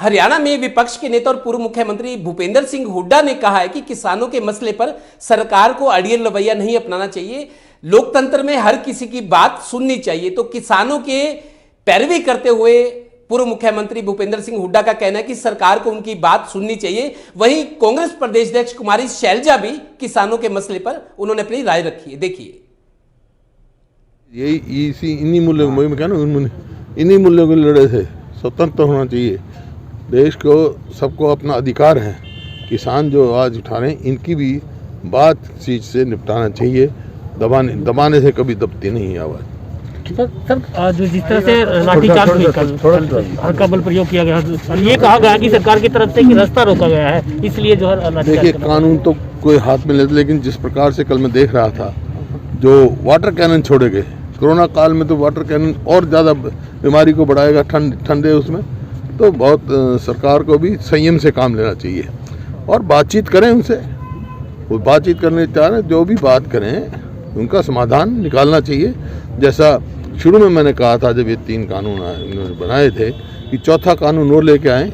हरियाणा में विपक्ष के नेता और पूर्व मुख्यमंत्री भूपेंद्र सिंह हुड्डा ने कहा है कि किसानों के मसले पर सरकार को अड़ियल रवैया नहीं अपनाना चाहिए। लोकतंत्र में हर किसी की बात सुननी चाहिए। तो किसानों के पैरवी करते हुए पूर्व मुख्यमंत्री भूपेंद्र सिंह हुड्डा का कहना है कि सरकार को उनकी बात सुननी चाहिए। वहीं कांग्रेस प्रदेश अध्यक्ष कुमारी शैलजा भी किसानों के मसले पर उन्होंने अपनी राय रखी है। देखिए, यही इन्हीं मूल्यों में क्या ना, इन्हीं मूल्यों के लड़े थे। स्वतंत्र होना चाहिए, देश को सबको अपना अधिकार है। किसान जो आवाज़ उठा रहे हैं, इनकी भी बात चीज से निपटाना चाहिए। दबाने से कभी दबती नहीं आवाज़। सर आज जिस तरह से लाठीचार्ज हुई, हल्का बल प्रयोग किया गया, ये कहा गया कि सरकार की तरफ से कि रास्ता रोका गया है, इसलिए जो है देखिए, कानून तो कोई हाथ में लेते, लेकिन जिस प्रकार से कल मैं देख रहा था, जो वाटर कैनन छोड़े गए कोरोना काल में, तो वाटर कैनन और ज़्यादा बीमारी को बढ़ाएगा। ठंडे उसमें तो बहुत सरकार को भी संयम से काम लेना चाहिए और बातचीत करें उनसे। वो बातचीत करने चाह रहे, जो भी बात करें उनका समाधान निकालना चाहिए। जैसा शुरू में मैंने कहा था, जब ये 3 कानून इन्होंने बनाए थे, कि चौथा कानून और लेके आए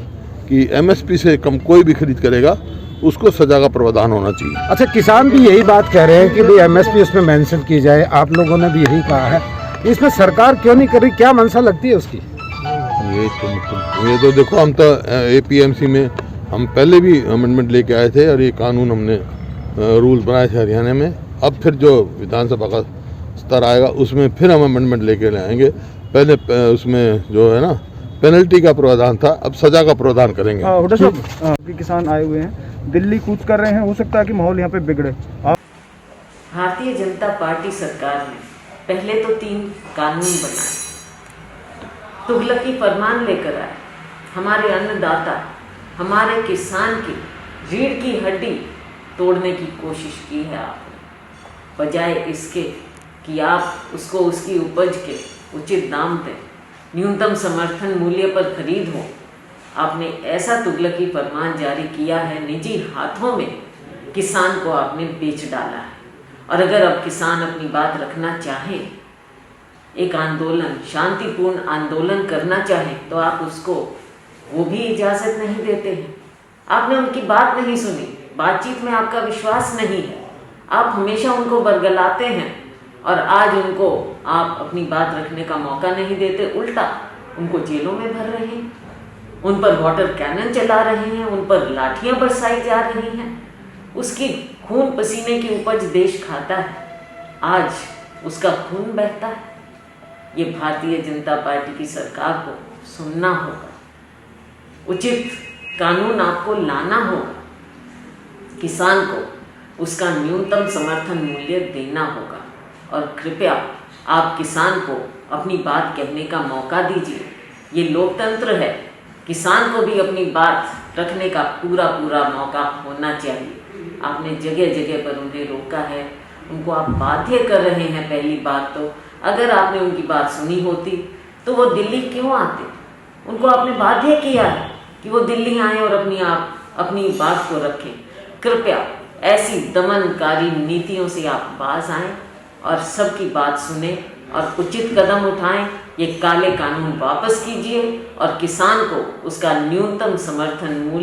कि एमएसपी से कम कोई भी खरीद करेगा उसको सजा का प्रावधान होना चाहिए। अच्छा, किसान भी यही बात कह रहे हैं कि भाई एमएसपी उसमें मेंशन की जाए। आप लोगों ने भी यही कहा है, इसमें सरकार क्यों नहीं कर रही? क्या मंशा लगती है उसकी? ये तो देखो, हम तो एपीएमसी में हम पहले भी अमेंडमेंट लेके आए थे और ये कानून हमने रूल्स बनाए थे हरियाणा में। अब फिर जो विधानसभा का स्तर आएगा उसमें फिर हम अमेंडमेंट लेके आएंगे। पहले उसमें जो है ना, पेनल्टी का प्रावधान था, अब सजा का प्रावधान करेंगे। हुड्डा साहब, किसान आए हुए हैं, दिल्ली कूच कर रहे हैं, हो सकता है कि माहौल यहाँ पे बिगड़े। भारतीय जनता पार्टी सरकार ने पहले तो 3 कानून बनाए, तुगलकी फरमान लेकर आए, हमारे अन्नदाता, हमारे किसान की रीढ़ की हड्डी तोड़ने की कोशिश की है आपने। बजाय इसके कि आप उसको उसकी उपज के उचित दाम दें, न्यूनतम समर्थन मूल्य पर खरीद हो, आपने ऐसा तुगलकी फरमान जारी किया है, निजी हाथों में किसान को आपने बेच डाला है। और अगर अब किसान अपनी बात रखना चाहे, एक आंदोलन, शांतिपूर्ण आंदोलन करना चाहे, तो आप उसको वो भी इजाज़त नहीं देते हैं। आपने उनकी बात नहीं सुनी, बातचीत में आपका विश्वास नहीं है, आप हमेशा उनको बरगलाते हैं और आज उनको आप अपनी बात रखने का मौका नहीं देते, उल्टा उनको जेलों में भर रहे हैं, उन पर वाटर कैनन चला रहे हैं, उन पर लाठियां बरसाई जा रही हैं। उसकी खून पसीने की उपज देश खाता है, आज उसका खून बहता है। ये भारतीय जनता पार्टी की सरकार को सुनना होगा, उचित कानून आपको लाना होगा, किसान को उसका न्यूनतम समर्थन मूल्य देना होगा और कृपया आप किसान को अपनी बात कहने का मौका दीजिए। ये लोकतंत्र है, किसान को भी अपनी बात रखने का पूरा मौका होना चाहिए। आपने जगह जगह पर उन्हें रोका है, उनको आप बाध्य कर रहे हैं। पहली बात तो अगर आपने उनकी बात सुनी होती तो वो दिल्ली क्यों आते? उनको आपने बाध्य किया है कि वो दिल्ली आए और अपनी बात को रखें। कृपया ऐसी दमनकारी नीतियों से आप बाज आएं और सबकी बात सुने और उचित कदम उठाएं। ये काले कानून वापस कीजिए और किसान को उसका न्यूनतम समर्थन मूल्य